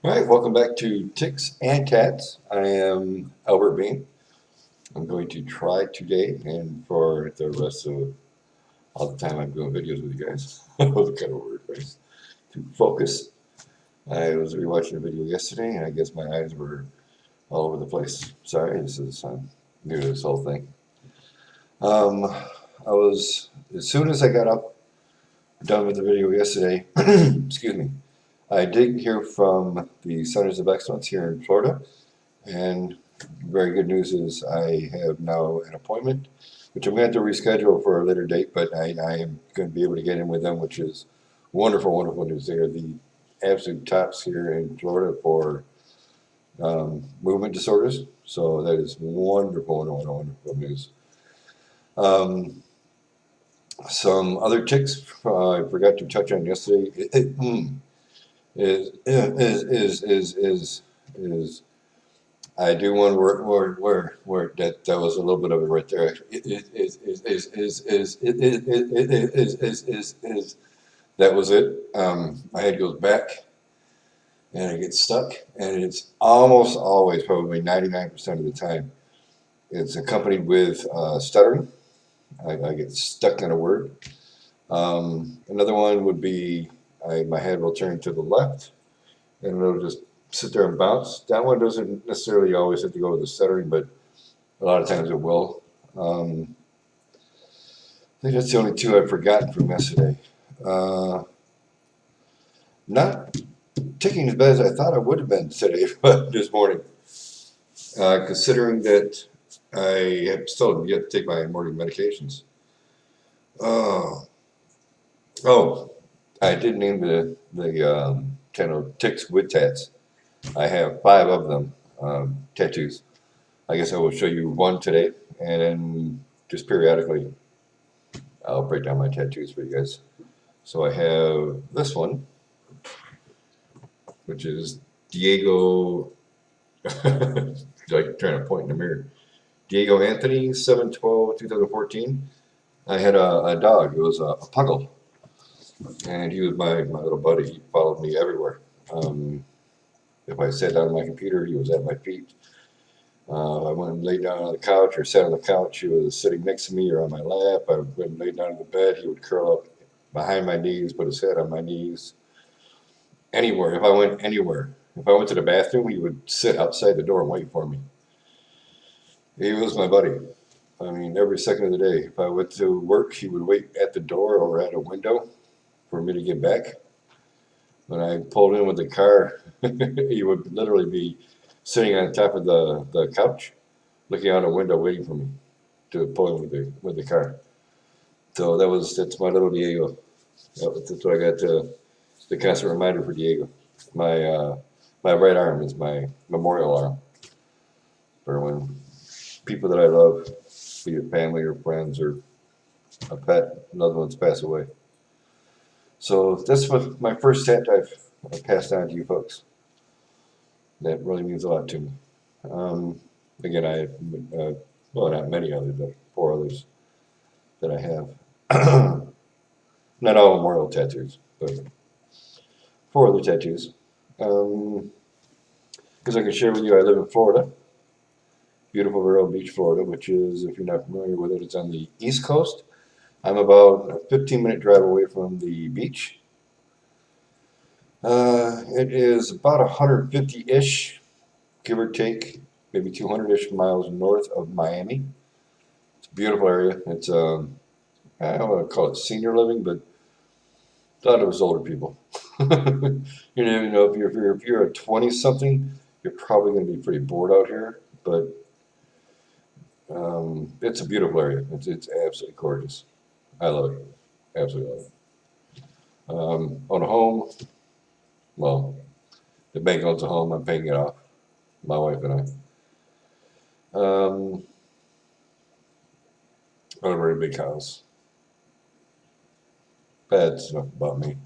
All right, welcome back to Ticks and Tats. I am Albert Bean. I'm going to try today and for the rest of all the time I'm doing videos with you guys. That was kind of a weird phrase. To focus. I was rewatching a video yesterday and I guess my eyes were all over the place. Sorry, this is new to this whole thing. I was, as soon as I got up, done with the video yesterday, excuse me, I did hear from the Centers of Excellence here in Florida. And very good news is I have now an appointment, which I'm going to have to reschedule for a later date, but I am going to be able to get in with them, which is wonderful, wonderful news. They are the absolute tops here in Florida for movement disorders. So that is wonderful, wonderful, wonderful news. Um, some other ticks I forgot to touch on yesterday is I do one where that was a little bit of it right there. Is that was it. My head goes back and I get stuck, and it's almost always, probably 99% of the time, it's accompanied with stuttering. I get stuck on a word. Another one would be my head will turn to the left and it'll just sit there and bounce. That one doesn't necessarily always have to go with the stuttering, but a lot of times it will. I think that's the only two I've forgotten from yesterday. Uh, Not ticking as bad as I thought I would have been today, but this morning, considering that I have still yet to take my morning medications. Oh, oh, I did name the channel Ticks with Tats. I have 5 of them, tattoos. I guess I will show you one today, and then just periodically I'll break down my tattoos for you guys. So I have this one, which is Diego, like trying to point in the mirror. Diego Anthony, 7/12/2014. I had a dog. It was a puggle, and he was my little buddy. He followed me everywhere. Um, if I sat down on my computer, he was at my feet. I went and laid down on the couch or sat on the couch. He was sitting next to me or on my lap. I went and laid down in the bed. He would curl up behind my knees, put his head on my knees. Anywhere, if I went anywhere, if I went to the bathroom, he would sit outside the door and wait for me. He was my buddy. I mean, every second of the day. If I went to work, he would wait at the door or at a window for me to get back. When I pulled in with the car, he would literally be sitting on top of the couch, looking out a window, waiting for me to pull in with the car. So that's my little Diego. That's what I got. The constant reminder for Diego. My right arm is my memorial arm for when people that I love, be it family or friends or a pet, loved ones pass away. So that's what my first tat I've passed on to you folks. That really means a lot to me. Um, Again, I have, well, not many others, but 4 others that I have. Not all memorial tattoos, but 4 other tattoos. Um, Because I can share with you, I live in Florida, beautiful Vero Beach, Florida, which is, if you're not familiar with it, it's on the East Coast. I'm about a 15-minute drive away from the beach. It is about 150-ish, give or take, maybe 200-ish miles north of Miami. It's a beautiful area. It's I don't want to call it senior living, but a lot of it's older people. If you're a 20 something, you're probably going to be pretty bored out here. But it's a beautiful area. It's absolutely gorgeous. I love it. Absolutely love it. On a home, well, the bank owns a home. I'm paying it off. My wife and I. On a very big house. Bad stuff about me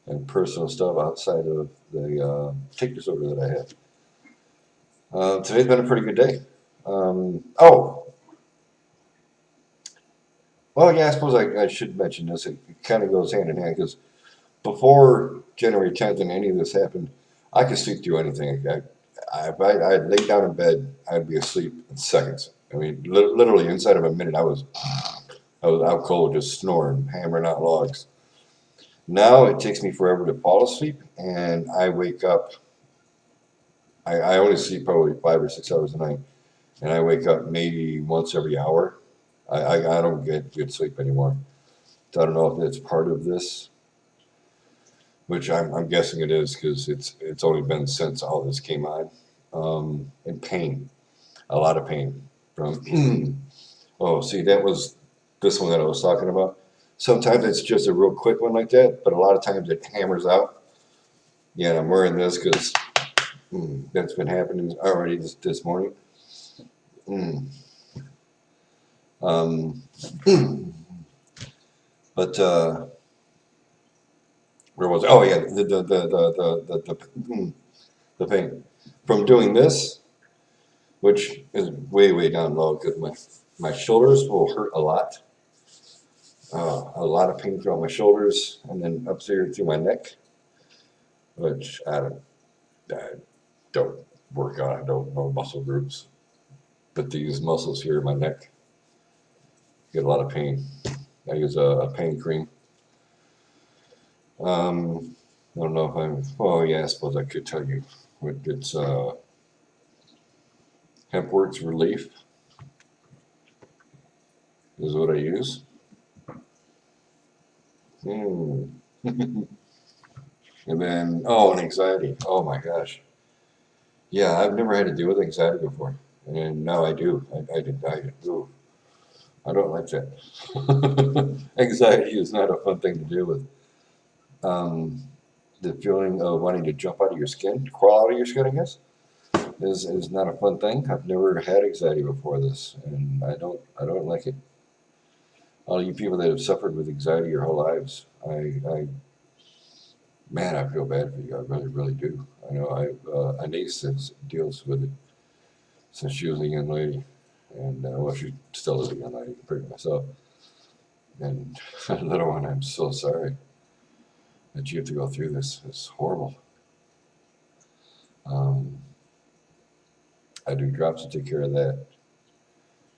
and personal stuff outside of the tic disorder that I have. Today's been a pretty good day. Oh, well, yeah, I suppose I should mention this. It kind of goes hand in hand because before January 10th and any of this happened, I could sleep through anything. If I'd lay down in bed, I'd be asleep in seconds. I mean, literally inside of a minute, I was out cold, just snoring, hammering out logs. Now it takes me forever to fall asleep, and I wake up. I only sleep probably 5 or 6 hours a night, and I wake up maybe once every hour. I don't get good sleep anymore. So I don't know if it's part of this, which I'm guessing it is because it's only been since all this came on. And pain, a lot of pain from. Oh, see, that was this one that I was talking about. Sometimes it's just a real quick one like that, but a lot of times it hammers out. Yeah, and I'm wearing this because that's been happening already this morning. Mm. Um, but where was it? Oh yeah, the pain from doing this, which is way down low because my shoulders will hurt a lot. A lot of pain throughout my shoulders and then up here through my neck, which I don't work on. I don't know muscle groups, but these muscles here in my neck get a lot of pain. I use a pain cream. I don't know if I'm. Oh yeah, I suppose I could tell you. It's HempWorks Relief is what I use. Mm. And then and anxiety. Oh my gosh. Yeah, I've never had to deal with anxiety before, and now I do. Ooh, I don't like that. Anxiety is not a fun thing to deal with. Um, the feeling of wanting to jump out of your skin, crawl out of your skin, I guess, is not a fun thing. I've never had anxiety before this, and I don't like it. All you people that have suffered with anxiety your whole lives, man, I feel bad for you. I really do. I know a niece that deals with it since she was a young lady, and well, she still is a young lady compared to myself. And a little one, I'm so sorry that you have to go through this. It's horrible. Um, I do drops to take care of that,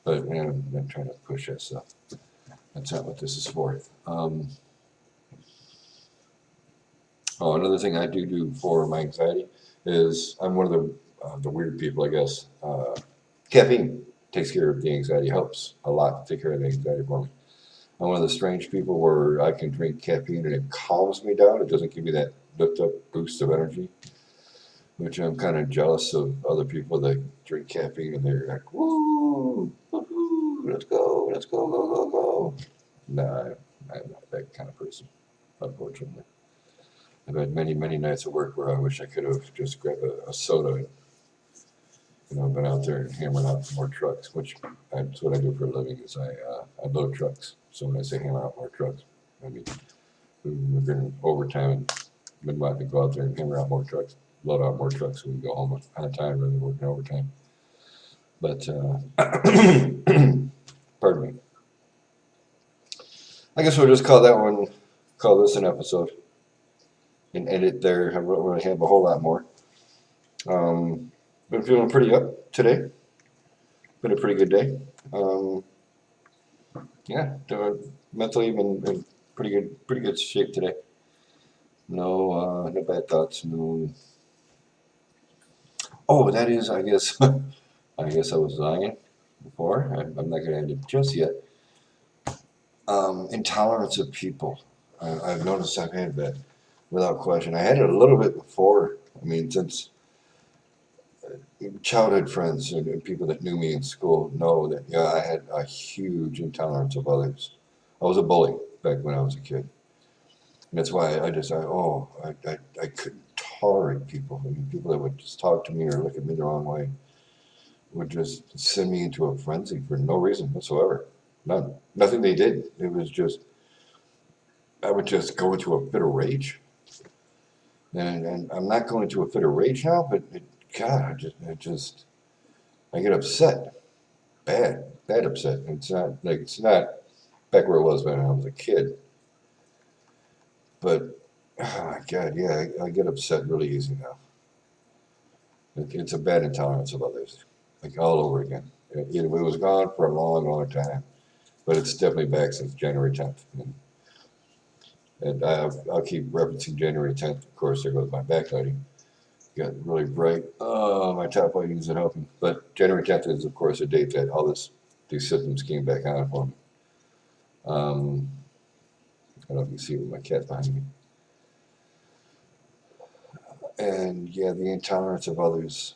but man, I'm trying to push that stuff. That's not what this is for. Another thing I do for my anxiety is I'm one of the weird people, I guess. Caffeine takes care of the anxiety, helps a lot to take care of the anxiety for me. I'm one of the strange people where I can drink caffeine and it calms me down. It doesn't give me that lift up boost of energy, which I'm kind of jealous of other people that drink caffeine and they're like, woo, woo, let's go. Nah, I'm not that kind of person, unfortunately. I've had many nights at work where I wish I could have just grabbed a soda and been out there and hammering out more trucks, which that's what I do for a living. Is I load trucks. So when I say hammer out more trucks, I mean we've been overtime and been wanting to go out there and hammer out more trucks, load out more trucks, so we can go home on time rather than working overtime. But pardon me. I guess we'll just call this an episode, and edit there. I won't really have a whole lot more. Um, been feeling pretty up today. Been a pretty good day. Um, yeah, mentally been in pretty good shape today. No bad thoughts. No. Oh, that is, I guess, I guess I was lying before. I'm not gonna end it just yet. Intolerance of people. I've noticed I've had that without question. I had it a little bit before. I mean, since childhood friends and people that knew me in school know that, yeah, I had a huge intolerance of others. I was a bully back when I was a kid. And that's why I couldn't tolerate people. I mean, people that would just talk to me or look at me the wrong way would just send me into a frenzy for no reason whatsoever. None. Nothing they did. It was just, I would just go into a fit of rage. And I'm not going into a fit of rage now, but God, I get upset. Bad upset. It's not back where it was when I was a kid. But, oh my God, yeah, I get upset really easy now. It's a bad intolerance of others, like all over again. It was gone for a long, long time, but it's definitely back since January 10th. And I'll keep referencing January 10th. Of course, there goes my backlighting. Got really bright. Oh, my top lighting isn't helping. But January 10th is, of course, a date that these systems came back on for me. I don't know if you see with my cat behind me. And yeah, the intolerance of others.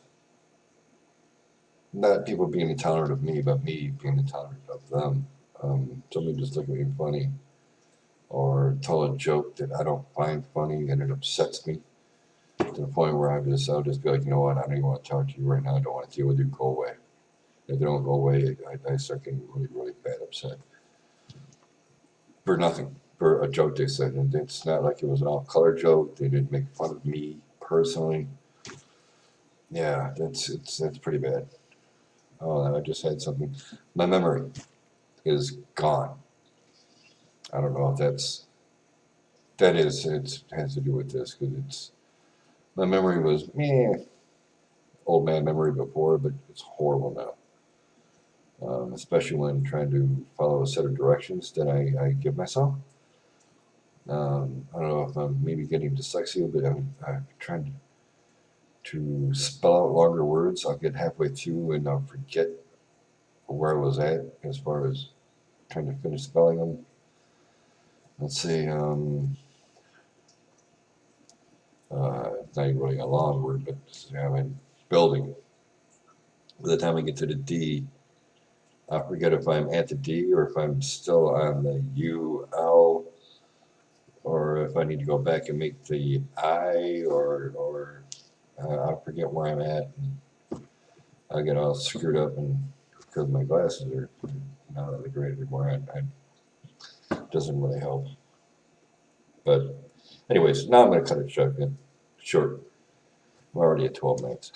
Not people being intolerant of me, but me being intolerant of them. Somebody just look at me funny or tell a joke that I don't find funny and it upsets me to the point where I'll just be like, you know what, I don't even want to talk to you right now. I don't want to deal with you. Go away. If they don't go away, I start getting really, really bad upset for nothing, for a joke they said. And it's not like it was an off-color joke. They didn't make fun of me personally. Yeah, that's pretty bad. Oh, I just had something. My memory is gone. I don't know if it has to do with this because my memory was old man memory before, but it's horrible now. Especially when trying to follow a set of directions that I give myself. I don't know if I'm maybe getting dyslexia, but I'm trying to spell out longer words. I'll get halfway through and I'll forget where I was at as far as trying to finish spelling them. Let's see. It's not even really a long word, but I mean, building. By the time I get to the D, I forget if I'm at the D or if I'm still on the U, L, or if I need to go back and make the I, or I forget where I'm at. And I get all screwed up, and because my glasses are not really great anymore, it doesn't really help. But anyways, now I'm going to cut it short. We're already at 12 minutes.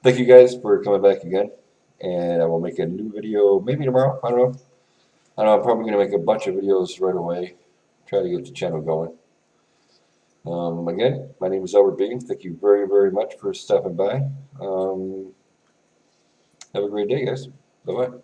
Thank you guys for coming back again, and I will make a new video maybe tomorrow. I don't know. I'm probably going to make a bunch of videos right away. Try to get the channel going. Again, my name is Albert Began. Thank you very, very much for stopping by. Have a great day, guys. Bye-bye.